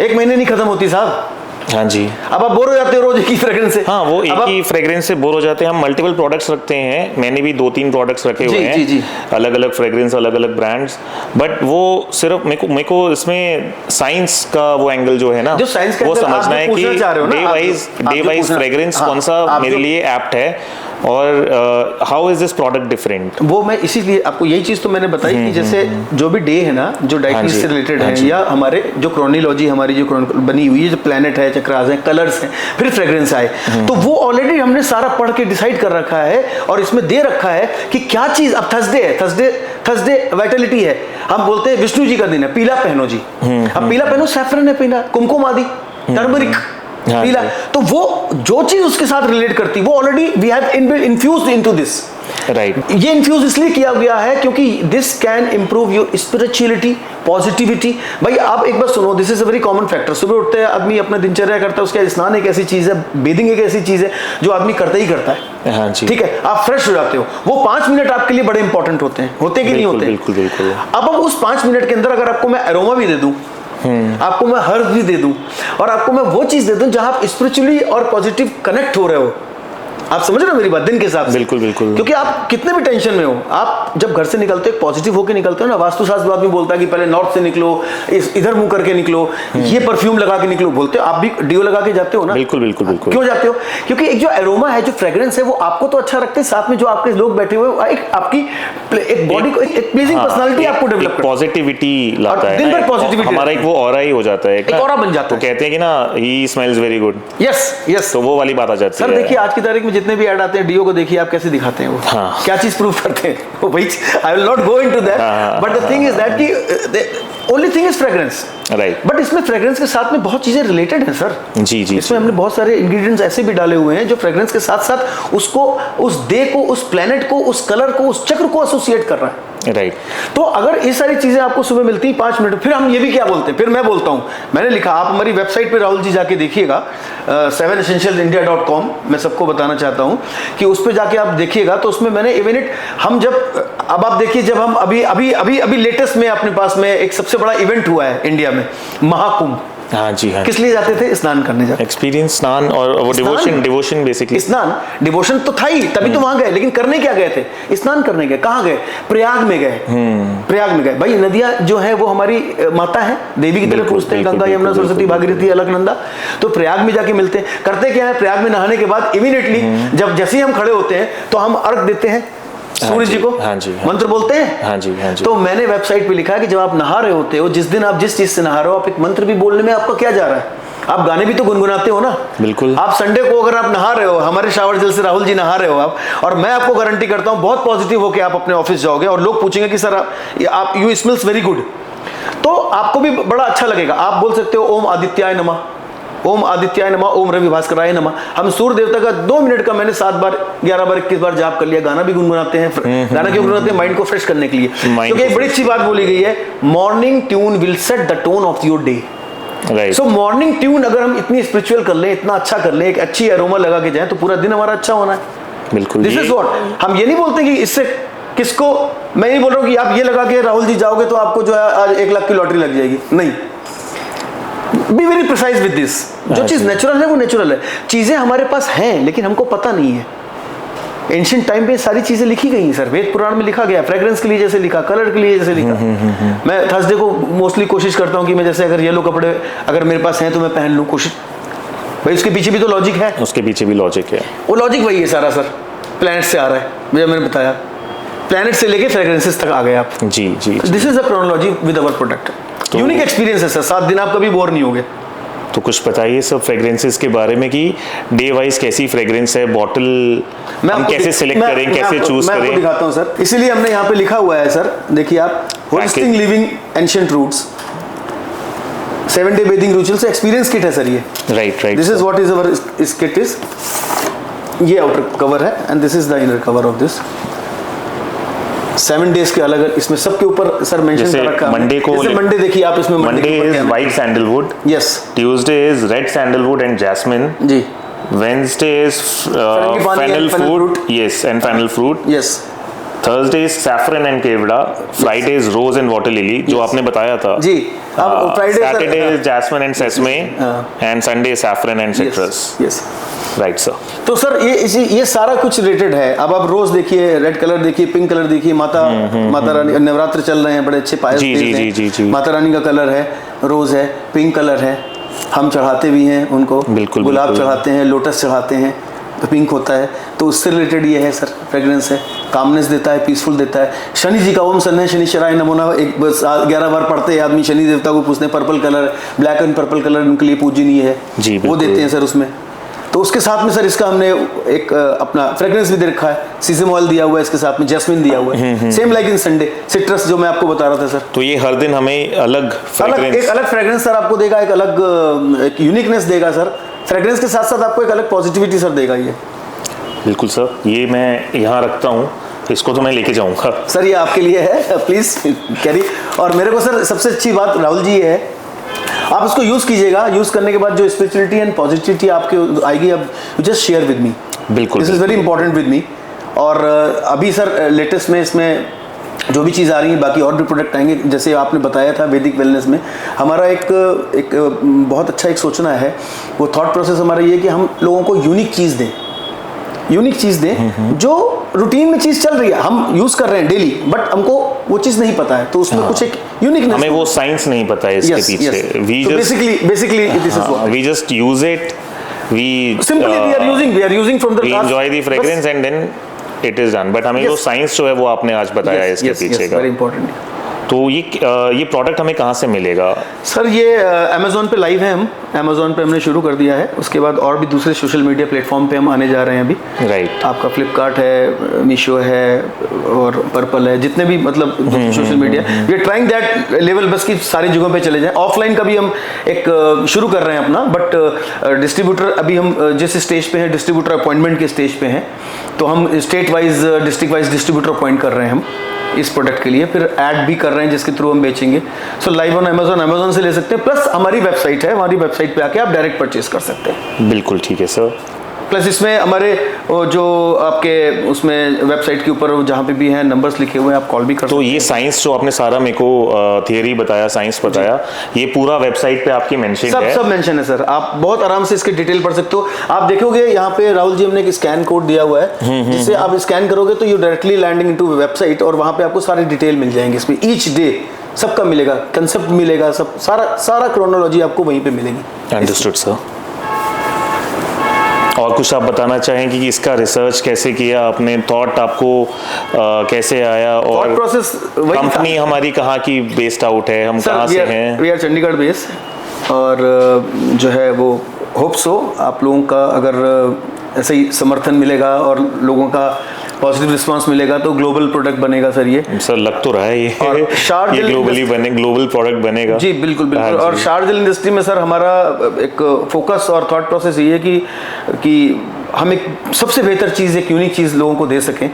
1 महीने नहीं खत्म होती साहब। हाँ जी, अब आप बोर हो जाते हो रोज एक ही फ्रेग्रेंस से। हाँ, वो एक ही फ्रेग्रेंस से बोर हो जाते हैं। हम मल्टीपल प्रोडक्ट्स रखते हैं, मैंने भी 2-3 प्रोडक्ट्स रखे हुए हैं, अलग अलग फ्रेग्रेंस, अलग अलग ब्रांड्स, बट वो सिर्फ मेरे को इसमें साइंस का वो एंगल जो है ना, वो समझना है कि डे वाइज फ्रेग्रेंस कौन सा मेरे लिए एप्ट है, और how is this product different? वो मैं इसीलिए आपको यही चीज़ तो मैंने बताई कि जैसे जो भी डे है ना, जो डायटरी से रिलेटेड है, या हमारे जो क्रोनोलॉजी हमारी जो बनी हुई है, जो प्लैनेट है, चक्रास है, कलर्स हैं, फिर फ्रेग्रेंस आए, तो वो ऑलरेडी हमने सारा पढ़ के डिसाइड कर रखा है और इसमें दे रखा है कि क्या चीज़। अब थर्सडे है, थर्सडे वाइटलिटी है, हम बोलते हैं विष्णु जी का दिन है, पीला पहनो जी। अब पीला पहनो, सैफरन है पीला, कुमकुम आदि, टर्मरिक पीला, तो वो जो चीज उसके साथ रिलेट करती वो already we have infused into this. Right, ये इन्फ्यूज इसलिए किया गया है क्योंकि this can improve your spirituality, positivity. भाई आप एक बार सुनो, this is a very common factor. सुबह उठते हैं आदमी, अपना दिनचर्या करता है, उसका स्नान एक ऐसी चीज है, बेदिंग एक ऐसी चीज है जो आदमी करता ही करता है। हाँ जी, ठीक है, आप फ्रेश हो जाते हो, वो 5 मिनट आपके लिए बड़े इंपॉर्टेंट होते हैं, होते कि नहीं होते? बिल्कुल बिल्कुल। अब उस 5 मिनट के अंदर अगर आपको मैं अरोमा भी दे दूं, आपको मैं हर्ब भी दे दूं, और आपको मैं वो चीज दे दूं जहां आप स्पिरिचुअली और पॉजिटिव कनेक्ट हो रहे हो, आप समझ रहे हो मेरी बात, दिन के हिसाब से। बिल्कुल बिल्कुल। क्योंकि आप कितने भी टेंशन में हो, आप जब घर से निकलते हो पॉजिटिव होकर निकलते हो ना, वास्तुशास्त्र आदमी बोलता है कि पहले नॉर्थ से निकलो, इधर मुंह करके निकलो, ये परफ्यूम लगा के निकलो, बोलते हो। आप भी डीओ लगा के जाते हो ना? बिल्कुल बिल्कुल बिल्कुल। क्यों जाते हो? क्योंकि एक जो एरोमा है, जो फ्रेग्रेंस है, वो आपको तो अच्छा रखते हैं, साथ में जो आपके लोग बैठे हुए, एक आपकी एक बॉडी को एक प्लीजिंग पर्सनालिटी आपको डेवलप करता है, पॉजिटिविटी लाता है, दिन भर पॉजिटिविटी, हमारा एक वो ऑरा ही हो जाता है, एक ऑरा बन जाता है। तो कहते हैं कि ना, he smells very good. Yes yes, तो वो वाली बात आ जाती है। सर देखिए, आज की तारीख में जितने भी ऐड आते हैं डीओ को देखिए आप कैसे दिखाते हैं, वो हाँ। क्या चीज प्रूव करते हैं, वही। I will not go into that, but the thing is that कि only thing is fragrance, right. But इसमें फ्रेग्रेंस के साथ में बहुत चीजें रिलेटेड हैं सर। जी जी, इसमें हमने बहुत सारे इंग्रेडिएंट्स ऐसे भी डाले हुए हैं जो फ्रेग्रेंस के साथ साथ उसको, उस डे को, उस प्लेनेट को, उस कलर को, उस चक्र को एसोसिएट कर रहा है। राइट। तो अगर ये सारी चीजें आपको सुबह मिलती हैं 5 मिनट, फिर हम ये भी क्या बोलते हैं, फिर मैं बोलता हूं, मैंने लिखा, आप हमारी वेबसाइट पे राहुल जी जाके देखिएगा, 7essentialsindia.com, मैं सबको बताना चाहता हूं कि उस पे जाके आप देखिएगा, तो उसमें मैंने इवन इट, हम जब, अब आप देखिए, जब हम अभी लेटेस्ट में अपने पास में एक सबसे बड़ा इवेंट हुआ है इंडिया में, महाकुंभ। हाँ जी, हाँ। किस लिए जाते थे? स्नान करने जाते। एक्सपीरियंस, स्नान, और वो डिवोशन बेसिकली। स्नान, डिवोशन तो था ही, तभी तो वहां गए, लेकिन करने क्या गए थे? स्नान करने गए। कहाँ गए? प्रयाग में गए। प्रयाग में गए। भाई नदियां जो है वो हमारी माता है, देवी की तरह पूछते हैं, गंगा, यमुना, सरस्वती, भागीरथी, अलकनंदा। तो प्रयाग में जाके मिलते हैं। करते क्या है? प्रयाग में नहाने के बाद इमीडिएटली जब जैसे ही हम खड़े होते हैं तो हम अर्घ देते हैं सूर्य जी को। हाँ जी, मंत्र बोलते हैं। हाँ जी, हाँ जी। तो मैंने वेबसाइट पे लिखा है कि जब आप नहा रहे होते हो, जिस दिन आप जिस चीज से नहा रहे हो, आप एक मंत्र भी बोलने में आपका क्या जा रहा है? आप गाने भी तो गुनगुनाते हो ना। बिल्कुल। आप संडे को अगर आप नहा रहे हो, हमारे शावर जल से राहुल जी नहा रहे हो आप, और मैं आपको गारंटी करता हूं बहुत पॉजिटिव होकर आप अपने ऑफिस जाओगे और लोग पूछेंगे कि सर आप यू स्मेल्स वेरी गुड, तो आपको भी बड़ा अच्छा लगेगा। आप बोल सकते हो ओम आदित्याय नमः, ओम आदित्याय नमः, ओम रवि भास्कराय नमः। हम सूर्य देवता का 2 मिनट का मैंने 7 बार, 11 बार, 21 बार जाप कर लिया। गाना भी गुनगुनाते हैं। गाना क्यों गुनगुनाते हैं? माइंड को फ्रेश करने के लिए। क्योंकि एक बड़ी अच्छी बात बोली गई है, morning tune will set the tone of your day. So morning tune अगर हम इतनी स्पिरिचुअल कर लें, इतना अच्छा कर लें, एक अच्छी अरोमा लगा के जाएं, तो पूरा दिन हमारा अच्छा होना है। बिल्कुल। दिस इज व्हाट हम ये नहीं बोलते कि इससे किसको, मैं नहीं बोल रहा हूँ कि आप ये लगा के राहुल जी जाओगे तो आपको जो है आज 1 लाख की लॉटरी लग जाएगी, नहीं। Be very precise with this. जो चीज नेचुरल है वो नेचुरल है। चीजें हमारे पास हैं लेकिन हमको पता नहीं है। एंशिएंट टाइम पे सारी चीजें लिखी गई हैं सर, वेद पुराण में लिखा गया, फ्रेग्रेंस के लिए जैसे लिखा, कलर के लिए जैसे लिखा। मैं थर्सडे को मोस्टली कोशिश करता हूँ कि मैं जैसे अगर येलो कपड़े अगर मेरे पास हैं तो मैं पहन लूँ, कोशिश। भाई उसके पीछे भी तो लॉजिक है। उसके पीछे भी लॉजिक है। वो लॉजिक वही है सारा सर, प्लैनेट से आ रहा है, मुझे मैंने बताया, प्लैनेट से लेके फ्रेग्रेंसेस तक आ गए आप। जी जी। This is the chronology with our product. Unique experience है सर, 7 दिन आप कभी बोर नहीं होगे। तो कुछ बताइए सब फ्रेग्रेंसेस के बारे में कि डे वाइज कैसी फ्रेग्रेंस है, बॉटल हम कैसे सिलेक्ट करें, कैसे चूज करें। मैं आपको दिखाता हूं सर, इसीलिए हमने यहाँ पे लिखा हुआ है सर, देखिए आप, holistic living ancient roots 7 day bathing rituals experience kit है सर ये। Right right. This is what is our इस किट इज, ये आउटर कवर है and this is the inner cover of this. 7 days के अलग अलग इसमें सबके ऊपर सर मेंशन कर रखा है। मंडे को, जैसे मंडे देखिए आप, इसमें Monday is white sandalwood, yes. Tuesday is red sandalwood and jasmine, जी। Wednesday is fennel fruit, yes, and fennel fruit, yes. Thursday is saffron and kewra, Friday is rose and water lily, जो आपने बताया था जी। अब Friday, Saturday is jasmine and sesame, and Sunday saffron and citrus. Yes right sir. तो sir ये सारा कुछ रिलेटेड है। अब आप रोज देखिए, रेड कलर देखिए, पिंक कलर देखिए, माता रानी, नवरात्र चल रहे हैं, बड़े अच्छे पायस जी। माता रानी का कलर है, रोज है, पिंक कलर है, हम चढ़ाते भी हैं उनको, बिल्कुल, गुलाब बिल्कुल। चढ़ाते हैं, लोटस चढ़ाते हैं, पिंक होता है, तो उससे रिलेटेड ये है सर, फ्रेग्रेंस है, कामनेस देता है, पीसफुल देता है। शनि जी का ओम सन है, शनि शराय नमूना, एक बस 11 बार पढ़ते हैं आदमी, शनि देवता को पूछते हैं, purple colour, black and purple colour उनके लिए पूजनीय है जी, वो देते हैं सर उसमें। तो उसके साथ में सर इसका हमने एक अपना फ्रेग्रेंस भी दे रखा है, सीसम ऑयल दिया हुआ है इसके साथ में, जैस्मिन दिया हुआ है, same like in Sunday, citrus जो मैं आपको बता रहा था सर। तो ये हर दिन हमें एक अलग फ्रेग्रेंस सर आपको देगा, एक अलग एक यूनिकनेस देगा सर। फ्रेग्रेंस के साथ साथ आपको एक अलग पॉजिटिविटी सर देगा ये। बिल्कुल सर, ये मैं यहाँ रखता हूँ, इसको तो मैं लेके जाऊँगा सर, ये आपके लिए है, प्लीज कैरी। और मेरे को सर सबसे अच्छी बात राहुल जी ये है, आप इसको यूज कीजिएगा, यूज करने के बाद जो स्पिरिचुअलिटी एंड पॉजिटिविटी आपके आएगी, अब जस्ट शेयर विद मी, बिल्कुल, this is very important with me. और अभी सर लेटेस्ट में इसमें जो भी चीज़ आ रही है, बाकी और भी प्रोडक्ट आएंगे, जैसे आपने बताया था वैदिक वेलनेस में हमारा एक बहुत अच्छा एक सोचना है, वो थॉट प्रोसेस हमारा ये है कि हम लोगों को यूनिक चीज़ दें, जो रूटीन में चीज चल रही है, हम यूज कर रहे हैं डेली, बट हमको वो चीज नहीं पता है, तो उसमें कुछ एक यूनिकनेस, हमें वो साइंस नहीं पता है इसके पीछे। We just use it, we are using from the we enjoy the fragrance and then it is done. But हमें वो साइंस जो है वो आपने आज बताया है इसके पीछे का। Very important. तो ये प्रोडक्ट हमें कहाँ से मिलेगा सर? ये अमेज़ॉन पे लाइव है, हम अमेज़ॉन पे हमने शुरू कर दिया है, उसके बाद और भी दूसरे सोशल मीडिया प्लेटफॉर्म पे हम आने जा रहे हैं अभी। राइट। आपका फ्लिपकार्ट है, मीशो है और पर्पल है, जितने भी मतलब social media, we are trying that level, बस की सारी जगहों पे चले जाएं। ऑफलाइन का भी हम एक शुरू कर रहे हैं अपना, बट डिस्ट्रीब्यूटर अभी हम जिस स्टेज पे हैं, डिस्ट्रीब्यूटर अपॉइंटमेंट के स्टेज पे हैं, तो हम state wise district wise distributor appoint कर रहे हैं हम इस प्रोडक्ट के लिए, फिर ऐड भी कर रहे हैं जिसके थ्रू हम बेचेंगे। सो लाइव ऑन अमेज़ॉन से ले सकते हैं, प्लस हमारी वेबसाइट है, हमारी वेबसाइट पे आके आप डायरेक्ट परचेज कर सकते हैं। बिल्कुल ठीक है सर। प्लस इसमें हमारे जो आपके उसमें वेबसाइट के ऊपर जहाँ पे भी हैं नंबर्स लिखे हुए हैं, आप कॉल भी कर सकते हैं। तो ये साइंस जो आपने सारा मेरे को थियरी बताया, साइंस बताया, ये पूरा वेबसाइट पे आपकी मेंशन है? सब मेंशन है सर, आप बहुत आराम से इसके डिटेल पढ़ सकते हो। आप देखोगे यहाँ पे राहुल जी हमने एक स्कैन कोड दिया हुआ है, जिससे आप स्कैन करोगे तो you directly landing into website, और वहाँ पे आपको सारी डिटेल मिल जाएंगे। इसमें ईच डे सबका मिलेगा, कंसेप्ट मिलेगा, सब सारा क्रोनोलॉजी आपको वहीं पे मिलेगी। Understood sir. और कुछ आप बताना चाहेंगे कि इसका रिसर्च कैसे किया आपने, थॉट आपको कैसे आया, और प्रोसेस कंपनी हमारी कहाँ की बेस्ड आउट है, हम कहाँ से हैं? वी आर चंडीगढ़ बेस, और जो है वो होप सो आप लोगों का अगर ऐसे ही समर्थन मिलेगा और लोगों का पॉजिटिव रिस्पांस मिलेगा तो ग्लोबल प्रोडक्ट बनेगा सर। ये सर लग तो रहा है ये ग्लोबल प्रोडक्ट बनेगा। जी बिल्कुल। और शार्जिल इंडस्ट्री में सर हमारा एक फोकस और थॉट प्रोसेस ये है कि हम एक सबसे बेहतर चीज़, एक यूनिक चीज़ लोगों को दे सकें,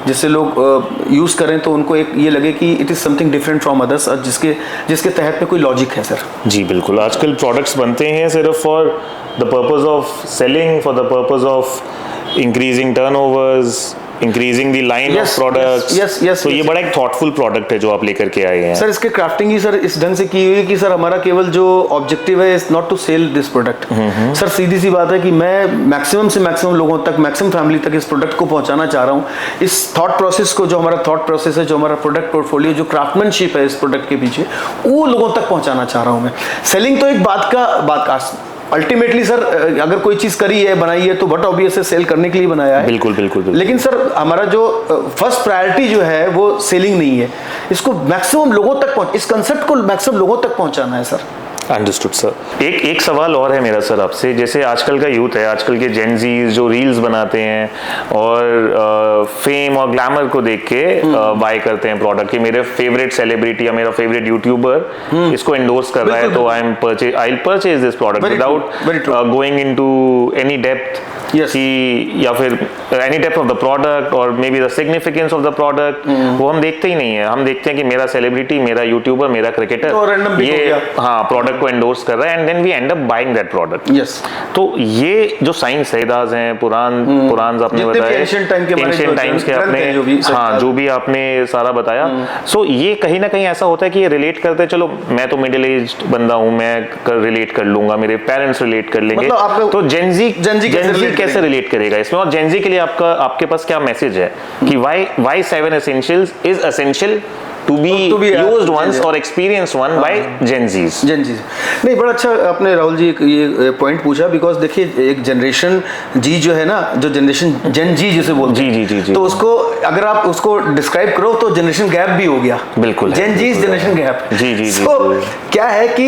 जिससे लोग यूज़ करें तो उनको एक ये लगे कि it is something different from others, और जिसके तहत में कोई लॉजिक है सर। जी बिल्कुल। आजकल प्रोडक्ट्स बनते हैं सिर्फ for the purpose of selling, for the purpose of increasing turnovers, increasing the line of products. तो ये बड़ा एक थॉटफुल प्रोडक्ट है जो आप लेकर के आए हैं सर। इसके क्राफ्टिंग ही सर इस ढंग से की हुई है कि सर हमारा केवल जो ऑब्जेक्टिव है is not to sell this product. Sir सीधी सी बात है कि मैं मैक्सिमम से मैक्सिमम लोगों तक, मैक्सिमम फैमिली तक इस प्रोडक्ट को पहुंचाना चाह रहा हूँ। इस थॉट प्रोसेस को, जो हमारा थॉट प्रोसेस है, जो हमारा प्रोडक्ट पोर्टफोलियो, जो क्राफ्टमैनशिप है इस प्रोडक्ट के पीछे, वो लोगों तक पहुंचाना चाह रहा हूँ मैं। सेलिंग तो एक बात का अल्टीमेटली सर, अगर कोई चीज करी है, बनाई है, तो बट ऑब्वियस है सेल करने के लिए बनाया है। बिल्कुल। लेकिन सर हमारा जो फर्स्ट प्रायोरिटी जो है वो सेलिंग नहीं है, इसको मैक्सिमम लोगों तक इस कंसेप्ट को मैक्सिमम लोगों तक पहुंचाना है सर। Understood sir. एक सवाल और है मेरा सर आपसे, जैसे आजकल का यूथ है, आजकल के जेन ज़ीज़ जो रील्स बनाते हैं और फेम और ग्लैमर को देख के बाय करते हैं प्रोडक्ट, कि मेरे फेवरेट सेलिब्रिटी या मेरा फेवरेट यूट्यूबर इसको एंडोर्स कर रहा है, तो I will purchase this product without going into any depth, या फिर any depth of the product और maybe the significance of the product, वो हम देखते ही नहीं है। हम देखते हैं कि मेरा सेलिब्रिटी, मेरा यूट्यूबर, मेरा क्रिकेटर ये प्रोडक्ट को एंडोर्स कर रहा है, and then we end up buying that product. Yes. तो ये जो साइंस वेदास हैं, पुराण आपने बताया, एंशिएंट टाइम्स के आपने, हाँ, जो भी आपने सारा बताया, सो ये कहीं ना कहीं ऐसा होता है कि ये रिलेट करते हैं। चलो मैं तो मिडिल एज्ड बंदा हूँ, मैं रिलेट कर लूंगा, मेरे पेरेंट्स रिलेट कर लेंगे, तो जेनजी कैसे रिलेट करेगा इसमें? और जेनजी के लिए आपके पास क्या मैसेज है कि why 7 essentials is essential to be To be, used once or experienced one by Gen Zs. जन जी नहीं, बड़ा अच्छा आपने राहुल जी ये पॉइंट पूछा, बिकॉज देखिए एक जनरेशन जी जो है ना, जो जनरेशन जन जी जिसे बोलते हैं, जी। तो उसको अगर आप उसको डिस्क्राइब करो तो जनरेशन गैप भी हो गया। बिल्कुल जन जी जनरेशन गैप। जी। तो क्या है कि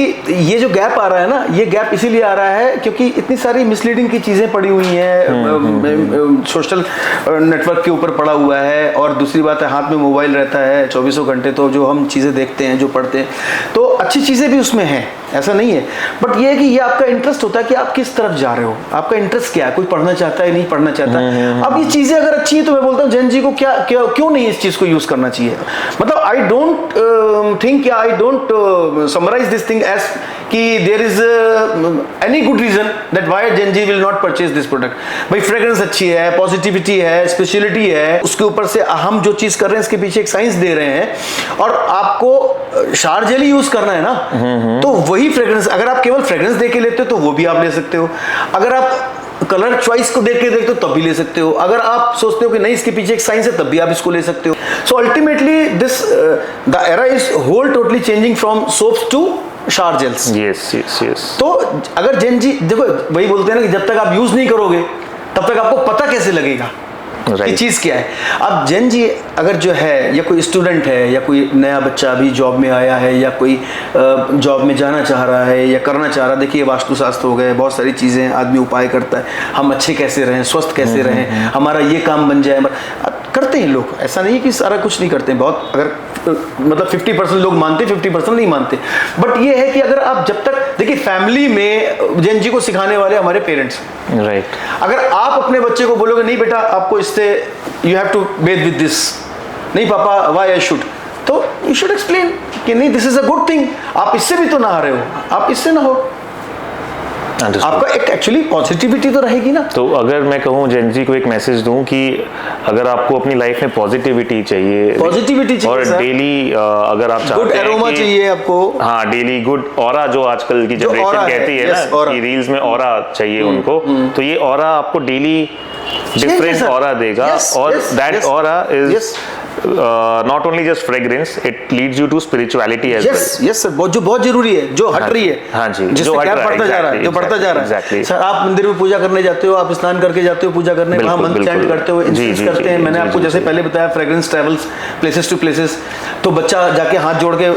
ये जो गैप आ रहा है ना, ये गैप इसीलिए आ रहा है क्योंकि इतनी सारी मिसलीडिंग की चीजें पड़ी हुई हैं, सोशल नेटवर्क के ऊपर पड़ा हुआ है, और दूसरी बात है हाथ में मोबाइल रहता है 24 घंटे, तो जो हम चीजें देखते हैं, जो पढ़ते हैं, तो अच्छी चीजें भी उसमें हैं, ऐसा नहीं है, बट ये है कि ये आपका इंटरेस्ट होता है कि आप किस तरफ जा रहे हो, आपका इंटरेस्ट क्या है, कोई पढ़ना चाहता है नहीं पढ़ना चाहता है। अब ये चीजें अगर अच्छी है तो मैं बोलता हूँ जन जी को क्यों नहीं इस चीज को यूज करना चाहिए। मतलब I don't think, I don't summarize this thing as कि there is any good reason that why Gen Z will not purchase this product. भाई फ्रेग्रेंस अच्छी है, पॉजिटिविटी है, स्पेशलिटी है, उसके ऊपर से हम जो चीज कर रहे हैं इसके पीछे एक साइंस दे रहे हैं, और आपको शार जेल यूज करना है ना, तो वही फ्रेग्रेंस, अगर आप केवल फ्रेग्रेंस दे के लेते हो तो वो भी आप ले सकते हो, अगर आप कलर चॉइस को देख के देखते हो तब भी ले सकते हो, अगर आप सोचते हो कि नहीं इसके पीछे एक साइंस है तब भी आप इसको ले सकते हो। So ultimately this the era is whole totally changing from soaps to shower gels. Yes. तो अगर जेन जी, देखो वही बोलते हैं ना कि जब तक आप यूज नहीं करोगे तब तक आपको पता कैसे लगेगा कि चीज क्या है। अब जेन जी अगर जो है, या कोई स्टूडेंट है, या कोई नया बच्चा अभी जॉब में आया है, या कोई जॉब में जाना चाह रहा है या करना चाह रहा है, देखिए वास्तुशास्त्र हो गए, बहुत सारी चीजें आदमी उपाय करता है, हम अच्छे कैसे रहें, स्वस्थ कैसे रहें, हमारा ये काम बन जाए, करते हैं लोग, ऐसा नहीं है कि सारा कुछ नहीं करते हैं, बहुत अगर मतलब 50% लोग मानते, 50% नहीं मानते, बट ये है कि अगर आप जब तक, देखिए फैमिली में जेन जी को सिखाने वाले हमारे पेरेंट्स, राइट। अगर आप अपने बच्चे को बोलोगे नहीं बेटा आपको इससे you have to bathe with this, नहीं पापा व्हाई आई शुड, तो यू शुड एक्सप्लेन कि नहीं this is a good thing, आप इससे भी तो नहा रहे हो, आप इससे ना हो, आपका एक एक्चुअली पॉजिटिविटी तो रहेगी ना। तो अगर मैं कहूँ जेन जी को एक मैसेज दूं कि अगर आपको अपनी लाइफ में पॉजिटिविटी चाहिए और डेली अगर आप चाहते हैं, गुड एरोमा चाहिए आपको, हाँ डेली गुड ऑरा, जो आजकल की जनरेशन कहती है ना कि रील्स में ऑरा चाहिए उनको, तो ये ऑरा आपको डेली डिफरेंट ऑरा देगा, और that aura is not only just fragrance, it leads you to spirituality as well. Yes sir, जो बहुत जरूरी है, जो हट रही है, हाँ जी, जिससे क्या बढ़ता जा रहा है, जो बढ़ता जा रहा है। सर आप मंदिर में पूजा करने जाते हो, आप स्नान करके जाते हो पूजा करने, वहाँ मंत्र चैंट करते हो, इंसेंस करते हैं, मैंने आपको जैसे पहले बताया fragrance travels places to places, तो बच्चा जाके हाथ जोड़ के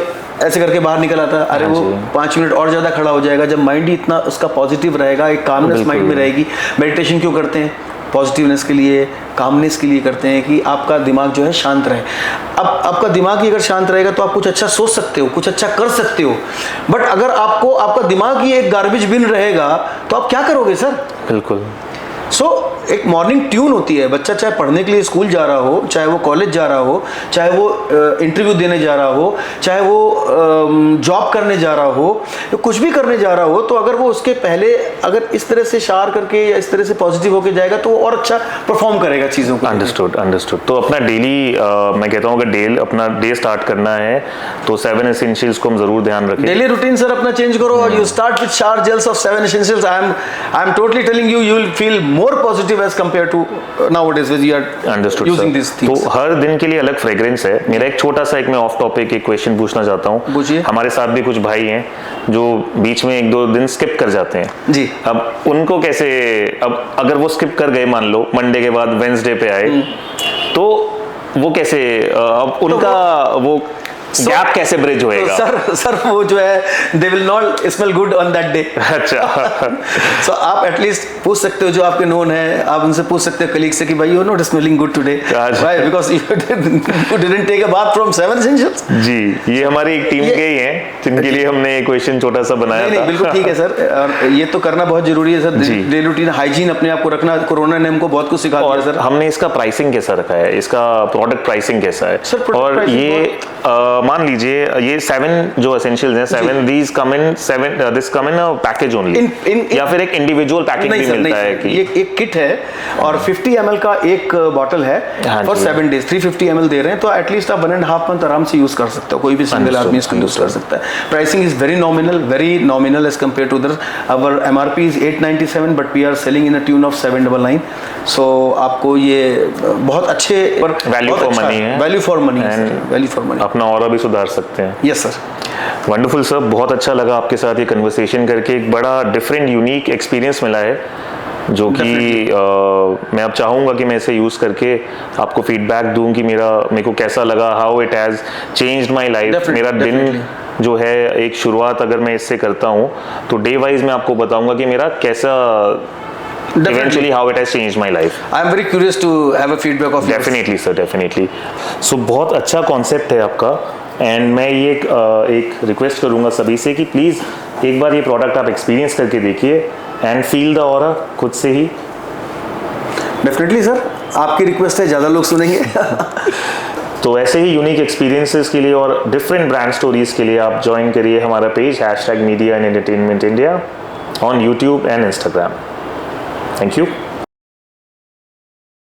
ऐसे करके बाहर निकल आता है, अरे वो 5 मिनट और ज्यादा खड़ा हो जाएगा, जब माइंड ही इतना उसका पॉजिटिव रहेगा, एक कामनेस माइंड में रहेगी। मेडिटेशन क्यों करते हैं? पॉजिटिवनेस के लिए, कामनेस के लिए करते हैं कि आपका दिमाग जो है शांत रहे। अब आपका दिमाग ही अगर शांत रहेगा तो आप कुछ अच्छा सोच सकते हो, कुछ अच्छा कर सकते हो, बट अगर आपको आपका दिमाग ही एक गार्बेज बिन रहेगा तो आप क्या करोगे सर? बिल्कुल। सो एक मॉर्निंग ट्यून होती है, बच्चा चाहे पढ़ने के लिए स्कूल जा रहा हो, चाहे वो कॉलेज जा रहा हो, चाहे वो इंटरव्यू देने जा रहा हो, चाहे वो जॉब करने जा रहा हो, तो कुछ भी करने जा रहा हो, तो अगर वो उसके पहले अगर इस तरह से शार करके या इस तरह से पॉजिटिव होके जाएगा तो वो और अच्छा परफॉर्म करेगा चीज़ों को। अंडरस्टूड। तो अपना डेली मैं कहता हूँ अगर अपना डे स्टार्ट करना है तो 7 एसेंशियल्स को हम जरूर ध्यान रखें। डेली रूटीन सर अपना चेंज करो और you start with shower gels of 7 essentials. I am totally telling you, you will feel more positive as compared to nowadays when you are using these things. तो हर दिन के लिए अलग fragrance है। मेरा एक छोटा सा मैं ऑफ टॉपिक एक क्वेश्चन पूछना चाहता हूँ। पूछिए। हमारे साथ भी कुछ भाई हैं जो बीच में 1-2 दिन स्किप कर जाते हैं जी। अब उनको कैसे, अब अगर वो स्किप कर गए मान लो मंडे के बाद वेडनेसडे पे आए तो वो कैसे, अब उनका वो गैप कैसे ब्रिज होएगा? तो सर वो जो है they will not smell good on that day. अच्छा। सो आप एटलीस्ट पूछ सकते हो जो आपके नोन है, आप उनसे पूछ सकते हो कलीग से कि भाई you are not smelling good today, why? Because you didn't take a bath from 7 essentials. जी, ये हमारी एक टीम के ही हैं जिनके लिए हमने एक क्वेश्चन छोटा सा बनाया था। नहीं बिल्कुल ठीक है सर, और ये तो करना बहुत जरूरी है सर। डेली रूटीन हाइजीन अपने आप को रखना, कोरोना ने हमको बहुत कुछ सिखा दिया सर। हमने इसका प्राइसिंग कैसा रखा है, इसका प्रोडक्ट प्राइसिंग कैसा है सर? और ये मान लीजिए ये 7 जो एसेंशियल्स हैं, 7 these come in 7 this come in a package only या फिर एक इंडिविजुअल पैकेज भी मिलता है कि ये एक किट है और 50 ml का एक बॉटल है फॉर 7 days, 350 ml दे रहे हैं, तो एटलीस्ट आप 1.5 मंथ आराम से यूज कर सकते हो, कोई भी सिंगल आदमी इसको यूज कर सकता है। Pricing is very nominal as compare to other. Our MRP is 897 but we are selling in a tune of 799। So आपको ये बहुत अच्छे वैल्यू फॉर मनी है, वैल्यू फॉर मनी। अपना और भी सुधार सकते हैं। Yes sir. वंडरफुल सर, बहुत अच्छा लगा आपके साथ ये कन्वर्सेशन करके। एक बड़ा डिफरेंट यूनिक एक्सपीरियंस मिला है जो कि मैं अब चाहूँगा कि मैं इसे यूज़ करके आपको फीडबैक दूँ कि मेरे को कैसा लगा, how it has changed my life. मेरा दिन जो है एक शुरुआत अगर मैं इससे करता हूँ तो डे वाइज मैं आपको बताऊँगा कि मेरा कैसा eventually how it has changed my life. I am very curious to have a feedback of yours. Definitely sir, definitely. So बहुत अच्छा कॉन्सेप्ट है आपका एंड मैं ये एक रिक्वेस्ट करूँगा सभी से कि प्लीज़ एक बार ये प्रोडक्ट आप एक्सपीरियंस करके देखिए एंड फील द ऑरा खुद से ही। डेफिनेटली सर, आपकी रिक्वेस्ट है, ज़्यादा लोग सुनेंगे। तो ऐसे ही यूनिक एक्सपीरियंसेस के लिए और डिफरेंट ब्रांड स्टोरीज के लिए आप ज्वाइन करिए हमारा page #media and entertainment India on YouTube and Instagram. Thank you.